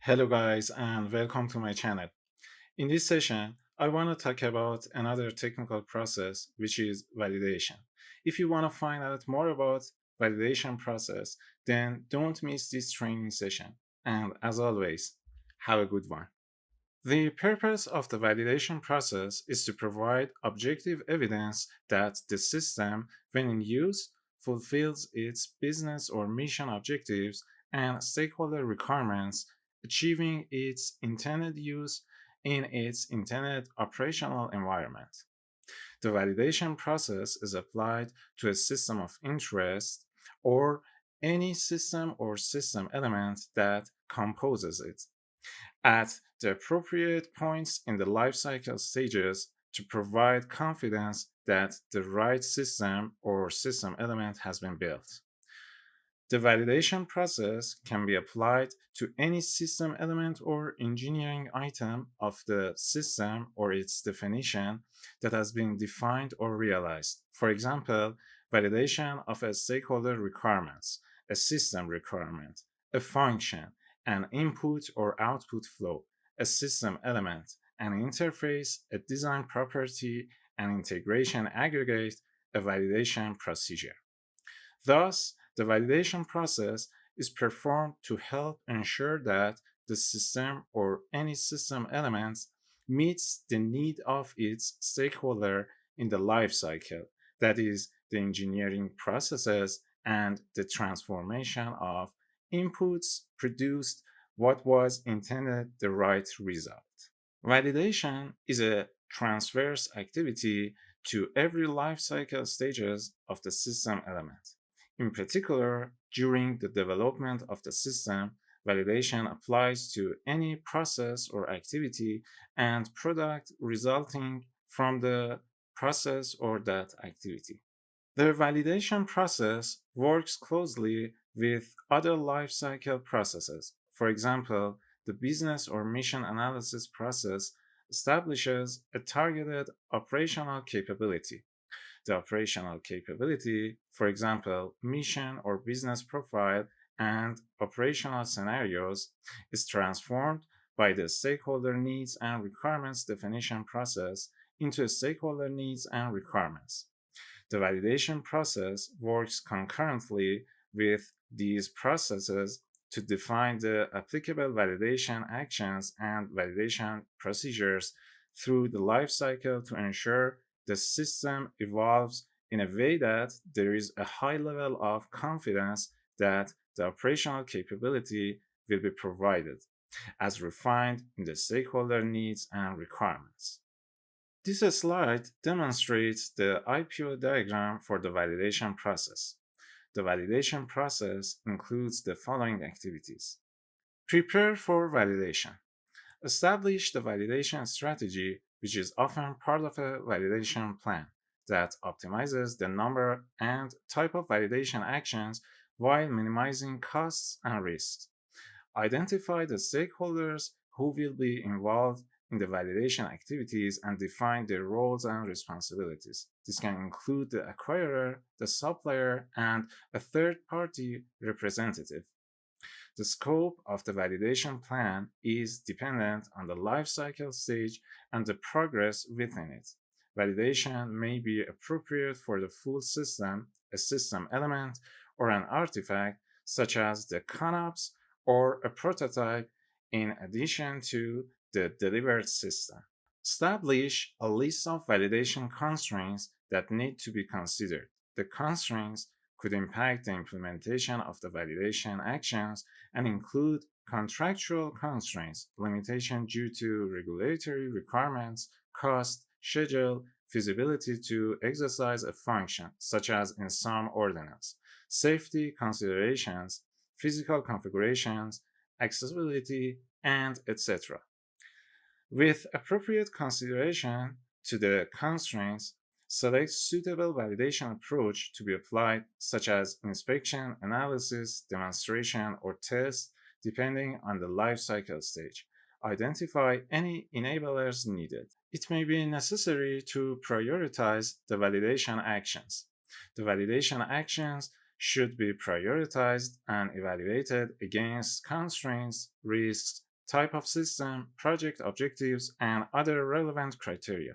Hello, guys, and welcome to my channel. In this session, I want to talk about another technical process, which is validation. If you want to find out more about validation process, then don't miss this training session. And as always, have a good one. The purpose of the validation process is to provide objective evidence that the system, when in use, fulfills its business or mission objectives and stakeholder requirements, achieving its intended use in its intended operational environment. The validation process is applied to a system of interest or any system or system element that composes it at the appropriate points in the life cycle stages to provide confidence that the right system or system element has been built. The validation process can be applied to any system element or engineering item of the system or its definition that has been defined or realized. For example, validation of a stakeholder requirements, a system requirement, a function, an input or output flow, a system element, an interface, a design property, an integration aggregate, a validation procedure. Thus, the validation process is performed to help ensure that the system or any system element meets the need of its stakeholder in the life cycle, that is, the engineering processes and the transformation of inputs produced what was intended the right result. Validation is a transverse activity to every life cycle stages of the system element. In particular, during the development of the system, validation applies to any process or activity and product resulting from the process or that activity. The validation process works closely with other lifecycle processes. For example, the business or mission analysis process establishes a targeted operational capability. The operational capability, for example, mission or business profile and operational scenarios, is transformed by the stakeholder needs and requirements definition process into a stakeholder needs and requirements. The validation process works concurrently with these processes to define the applicable validation actions and validation procedures through the life cycle to ensure the system evolves in a way that there is a high level of confidence that the operational capability will be provided, as refined in the stakeholder needs and requirements. This slide demonstrates the IPO diagram for the validation process. The validation process includes the following activities. Prepare for validation. Establish the validation strategy, which is often part of a validation plan that optimizes the number and type of validation actions while minimizing costs and risks. Identify the stakeholders who will be involved in the validation activities and define their roles and responsibilities. This can include the acquirer, the supplier, and a third party representative. The scope of the validation plan is dependent on the life cycle stage and the progress within it. Validation may be appropriate for the full system, a system element, or an artifact, such as the ConOps or a prototype, in addition to the delivered system. Establish a list of validation constraints that need to be considered. The constraints could impact the implementation of the validation actions and include contractual constraints, limitation due to regulatory requirements, cost, schedule, feasibility to exercise a function, such as in some ordinance, safety considerations, physical configurations, accessibility, and etc. With appropriate consideration to the constraints, select suitable validation approach to be applied, such as inspection, analysis, demonstration, or test, depending on the life cycle stage. Identify any enablers needed. It may be necessary to prioritize the validation actions. The validation actions should be prioritized and evaluated against constraints, risks, type of system, project objectives, and other relevant criteria.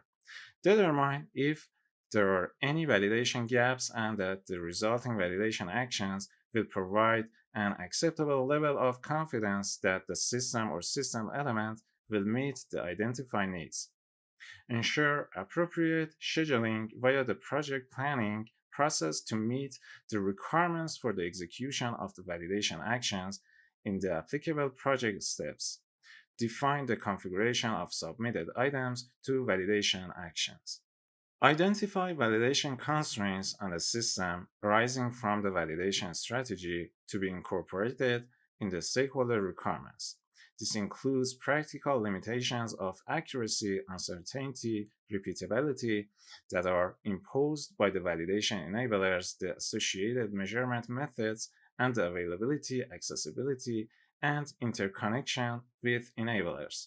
Determine if there are any validation gaps and that the resulting validation actions will provide an acceptable level of confidence that the system or system element will meet the identified needs. Ensure appropriate scheduling via the project planning process to meet the requirements for the execution of the validation actions in the applicable project steps. Define the configuration of submitted items to validation actions. Identify validation constraints on the system arising from the validation strategy to be incorporated in the stakeholder requirements. This includes practical limitations of accuracy, uncertainty, repeatability that are imposed by the validation enablers, the associated measurement methods, and the availability, accessibility, and interconnection with enablers.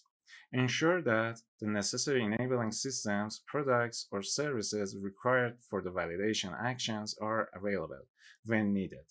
Ensure that the necessary enabling systems, products, or services required for the validation actions are available when needed.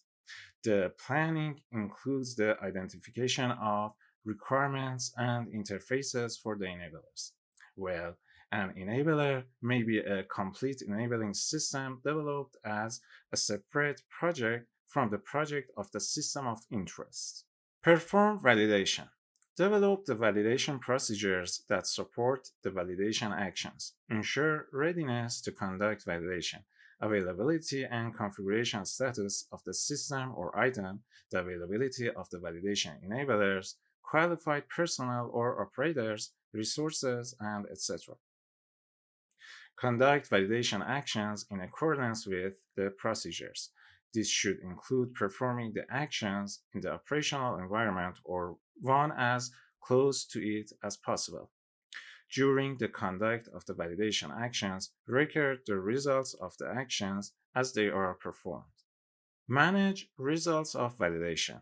The planning includes the identification of requirements and interfaces for the enablers. Well, an enabler may be a complete enabling system developed as a separate project from the project of the system of interest. Perform validation. Develop the validation procedures that support the validation actions. Ensure readiness to conduct validation, availability and configuration status of the system or item, the availability of the validation enablers, qualified personnel or operators, resources, and etc. Conduct validation actions in accordance with the procedures. This should include performing the actions in the operational environment or one as close to it as possible. During the conduct of the validation actions, record the results of the actions as they are performed. Manage results of validation.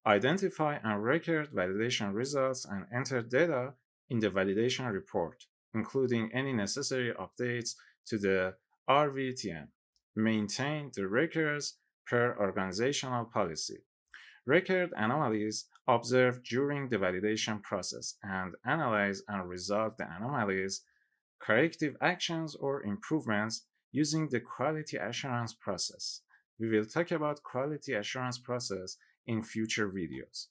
Identify and record validation results and enter data in the validation report, including any necessary updates to the RVTM. Maintain the records per organizational policy. Record anomalies observed during the validation process and analyze and resolve the anomalies, corrective actions, or improvements using the quality assurance process. We will talk about quality assurance process in future videos.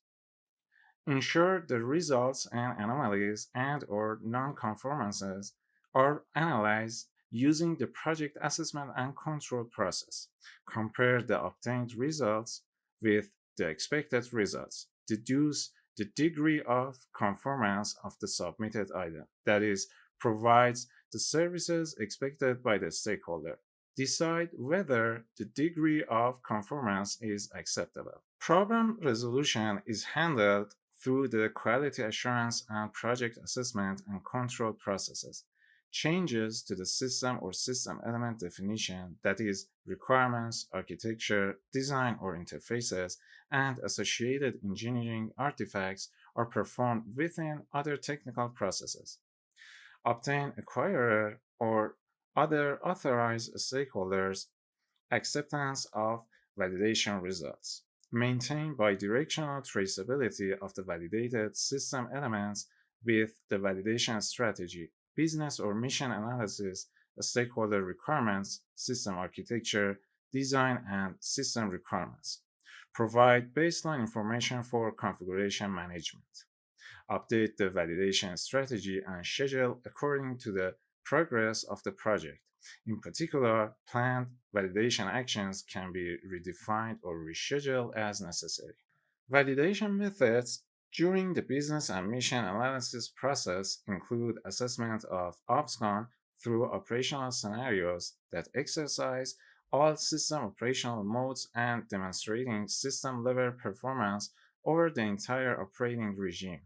Ensure the results and anomalies and or non-conformances are analyzed using the project assessment and control process. Compare the obtained results with the expected results. Deduce the degree of conformance of the submitted item, that is, provides the services expected by the stakeholder. Decide whether the degree of conformance is acceptable. Problem resolution is handled through the quality assurance and project assessment and control processes. Changes to the system or system element definition, that is, requirements, architecture, design, or interfaces, and associated engineering artifacts, are performed within other technical processes. Obtain acquirer or other authorized stakeholders' acceptance of validation results. Maintain bidirectional traceability of the validated system elements with the validation strategy, business or mission analysis, stakeholder requirements, system architecture, design, and system requirements. Provide baseline information for configuration management. Update the validation strategy and schedule according to the progress of the project. In particular, planned validation actions can be redefined or rescheduled as necessary. Validation methods during the business and mission analysis process include assessment of OPSCON through operational scenarios that exercise all system operational modes and demonstrating system level performance over the entire operating regime.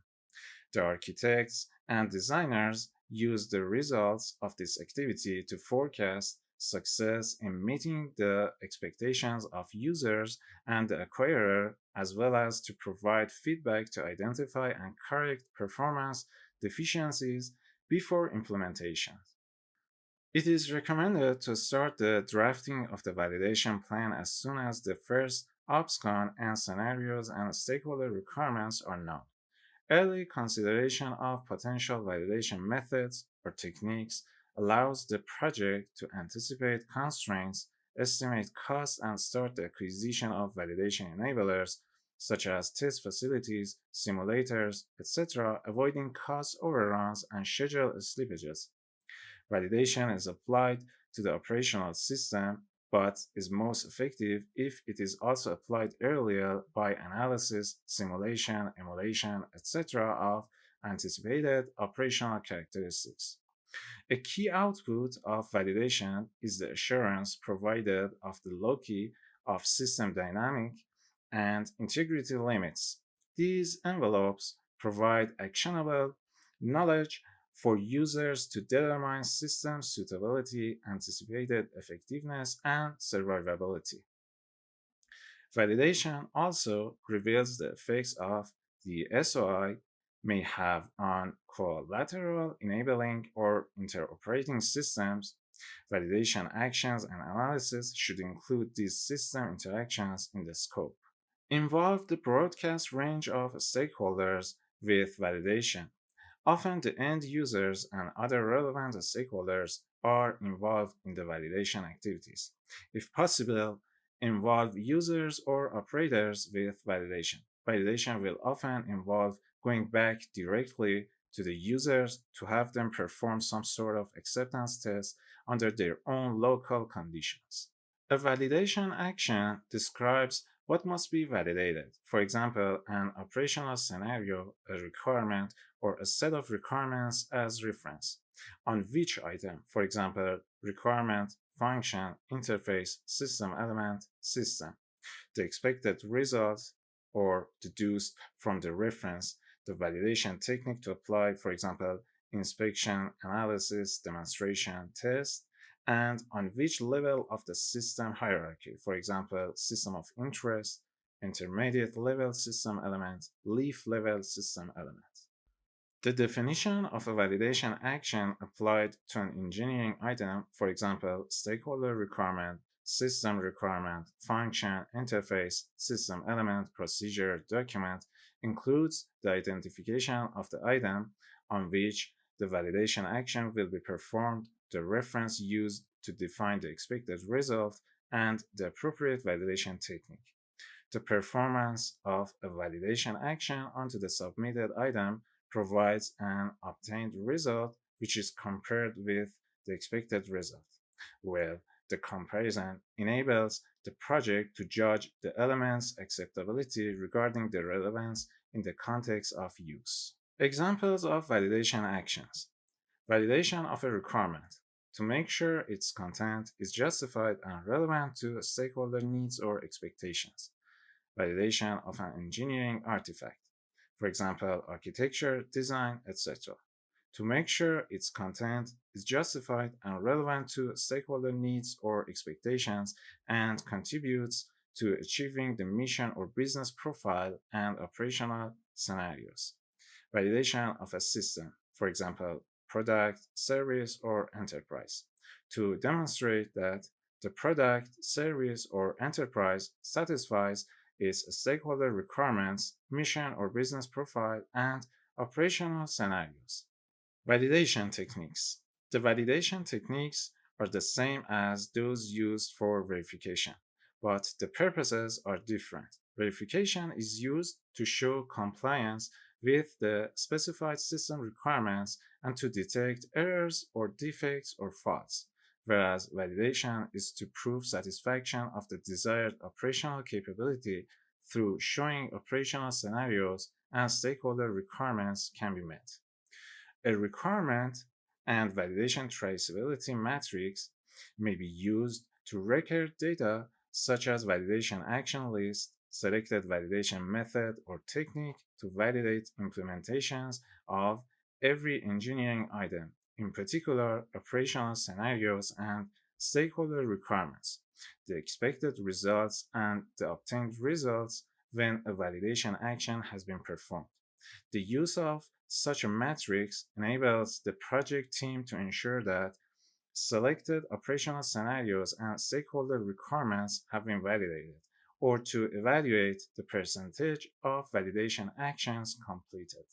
The architects and designers use the results of this activity to forecast success in meeting the expectations of users and the acquirer, as well as to provide feedback to identify and correct performance deficiencies before implementation. It is recommended to start the drafting of the validation plan as soon as the first OPSCON and scenarios and stakeholder requirements are known. Early consideration of potential validation methods or techniques allows the project to anticipate constraints, estimate costs, and start the acquisition of validation enablers such as test facilities, simulators, etc., avoiding cost overruns and schedule slippages. Validation is applied to the operational system, but is most effective if it is also applied earlier by analysis, simulation, emulation, etc. of anticipated operational characteristics. A key output of validation is the assurance provided of the loci of system dynamic and integrity limits. These envelopes provide actionable knowledge for users to determine system suitability, anticipated effectiveness, and survivability. Validation also reveals the effects of the SOI may have on collateral enabling or interoperating systems. Validation actions and analysis should include these system interactions in the scope. Involve the broadcast range of stakeholders with validation. Often the end users and other relevant stakeholders are involved in the validation activities. If possible, involve users or operators with validation. Validation will often involve going back directly to the users to have them perform some sort of acceptance test under their own local conditions. A validation action describes what must be validated. For example, an operational scenario, a requirement, or a set of requirements as reference. On which item, for example, requirement, function, interface, system element, system. The expected result or deduced from the reference, the validation technique to apply, for example, inspection, analysis, demonstration, test, and on which level of the system hierarchy, for example, system of interest, intermediate level system element, leaf level system element. The definition of a validation action applied to an engineering item, for example, stakeholder requirement, system requirement, function, interface, system element, procedure, document, includes the identification of the item on which the validation action will be performed, the reference used to define the expected result, and the appropriate validation technique. The performance of a validation action onto the submitted item provides an obtained result which is compared with the expected result, where the comparison enables the project to judge the element's acceptability regarding the relevance in the context of use. Examples of validation actions: validation of a requirement to make sure its content is justified and relevant to stakeholder needs or expectations. Validation of an engineering artifact, for example, architecture, design, etc., to make sure its content is justified and relevant to stakeholder needs or expectations and contributes to achieving the mission or business profile and operational scenarios. Validation of a system, for example, product, service, or enterprise, to demonstrate that the product, service, or enterprise satisfies its stakeholder requirements, mission or business profile, and operational scenarios. Validation techniques. The validation techniques are the same as those used for verification, but the purposes are different. Verification is used to show compliance with the specified system requirements and to detect errors or defects or faults, whereas validation is to prove satisfaction of the desired operational capability through showing operational scenarios and stakeholder requirements can be met. A requirement and validation traceability matrix may be used to record data such as validation action list, selected validation method or technique to validate implementations of every engineering item, in particular operational scenarios and stakeholder requirements, the expected results and the obtained results when a validation action has been performed. The use of such a matrix enables the project team to ensure that selected operational scenarios and stakeholder requirements have been validated, or to evaluate the percentage of validation actions completed.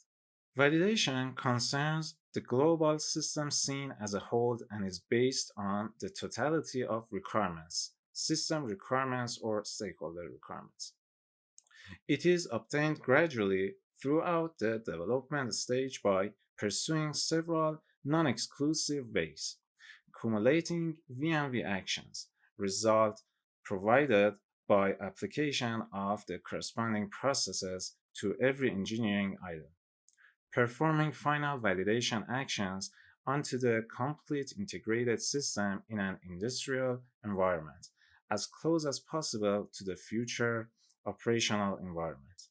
Validation concerns the global system seen as a whole and is based on the totality of requirements, system requirements, or stakeholder requirements. It is obtained gradually throughout the development stage by pursuing several non exclusive ways, accumulating VMV actions, result provided by application of the corresponding processes to every engineering item, performing final validation actions onto the complete integrated system in an industrial environment, as close as possible to the future operational environment.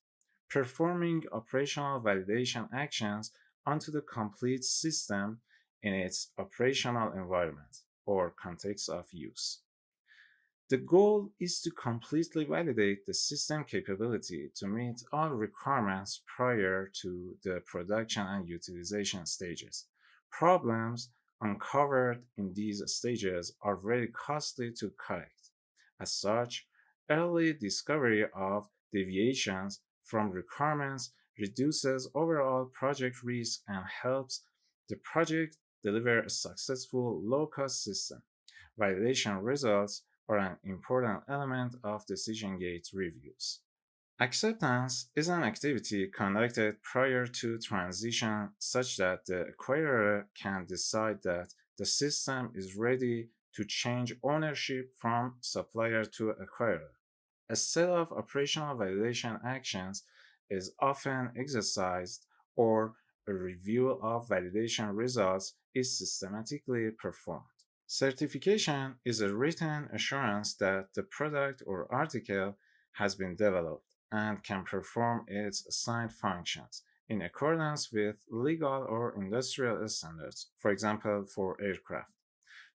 Performing operational validation actions onto the complete system in its operational environment or context of use. The goal is to completely validate the system capability to meet all requirements prior to the production and utilization stages. Problems uncovered in these stages are very costly to correct. As such, early discovery of deviations from requirements reduces overall project risk and helps the project deliver a successful low cost system. Validation results are an important element of decision gate reviews. Acceptance is an activity conducted prior to transition such that the acquirer can decide that the system is ready to change ownership from supplier to acquirer. A set of operational validation actions is often exercised, or a review of validation results is systematically performed. Certification is a written assurance that the product or article has been developed and can perform its assigned functions in accordance with legal or industrial standards, for example, for aircraft.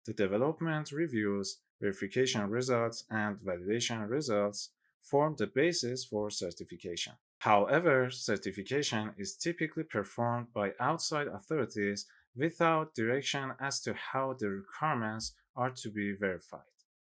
The development reviews, verification results, and validation results form the basis for certification. However, certification is typically performed by outside authorities without direction as to how the requirements are to be verified.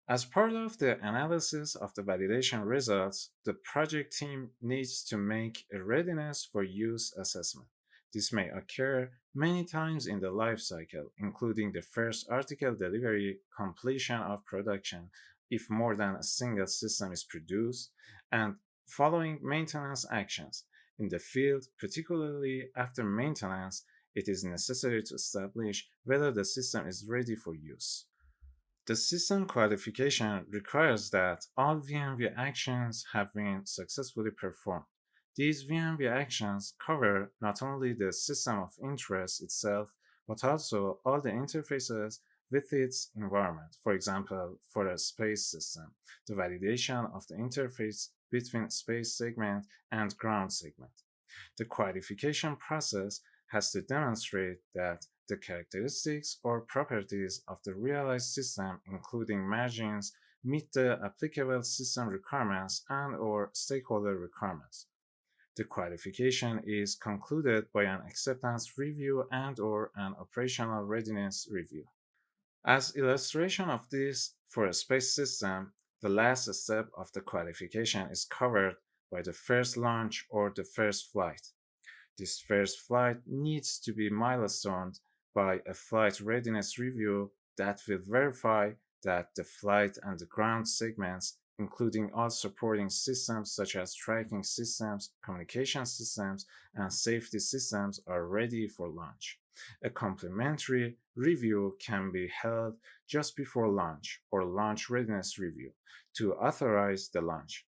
As part of the analysis of the validation results, the project team needs to make a readiness for use assessment. This may occur many times in the life cycle, including the first article delivery, completion of production if more than a single system is produced, and following maintenance actions. In the field, particularly after maintenance, it is necessary to establish whether the system is ready for use. The system qualification requires that all VMV actions have been successfully performed. These VMV actions cover not only the system of interest itself, but also all the interfaces with its environment. For example, for a space system, the validation of the interface between space segment and ground segment. The qualification process has to demonstrate that the characteristics or properties of the realized system, including margins, meet the applicable system requirements and or stakeholder requirements. The qualification is concluded by an acceptance review and or an operational readiness review. As illustration of this, for a space system, the last step of the qualification is covered by the first launch or the first flight. This first flight needs to be milestoned by a flight readiness review that will verify that the flight and the ground segments, including all supporting systems such as tracking systems, communication systems, and safety systems, are ready for launch. A complementary review can be held just before launch or launch readiness review to authorize the launch.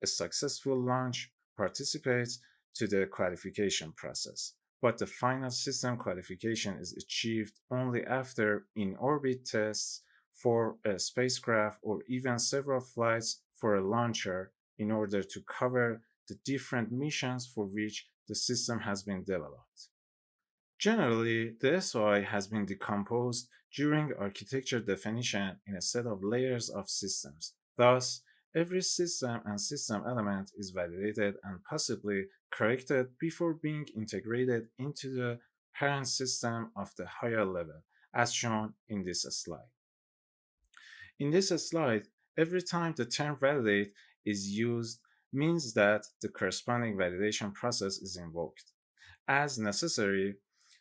A successful launch participates to the qualification process, but the final system qualification is achieved only after in-orbit tests for a spacecraft or even several flights for a launcher in order to cover the different missions for which the system has been developed. Generally, the SOI has been decomposed during architecture definition in a set of layers of systems. Thus, every system and system element is validated and possibly corrected before being integrated into the parent system of the higher level, as shown in this slide. In this slide, every time the term validate is used means that the corresponding validation process is invoked. As necessary,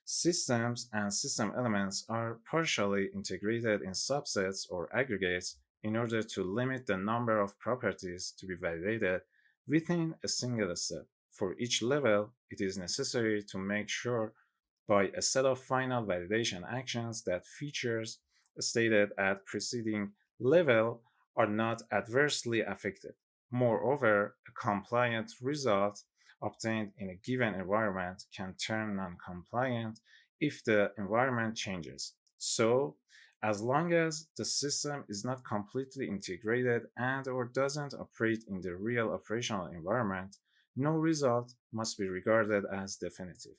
systems and system elements are partially integrated in subsets or aggregates in order to limit the number of properties to be validated within a single step. For each level, it is necessary to make sure by a set of final validation actions that features stated at preceding level are not adversely affected. Moreover, a compliant result obtained in a given environment can turn non-compliant if the environment changes. So, as long as the system is not completely integrated and or doesn't operate in the real operational environment, no result must be regarded as definitive.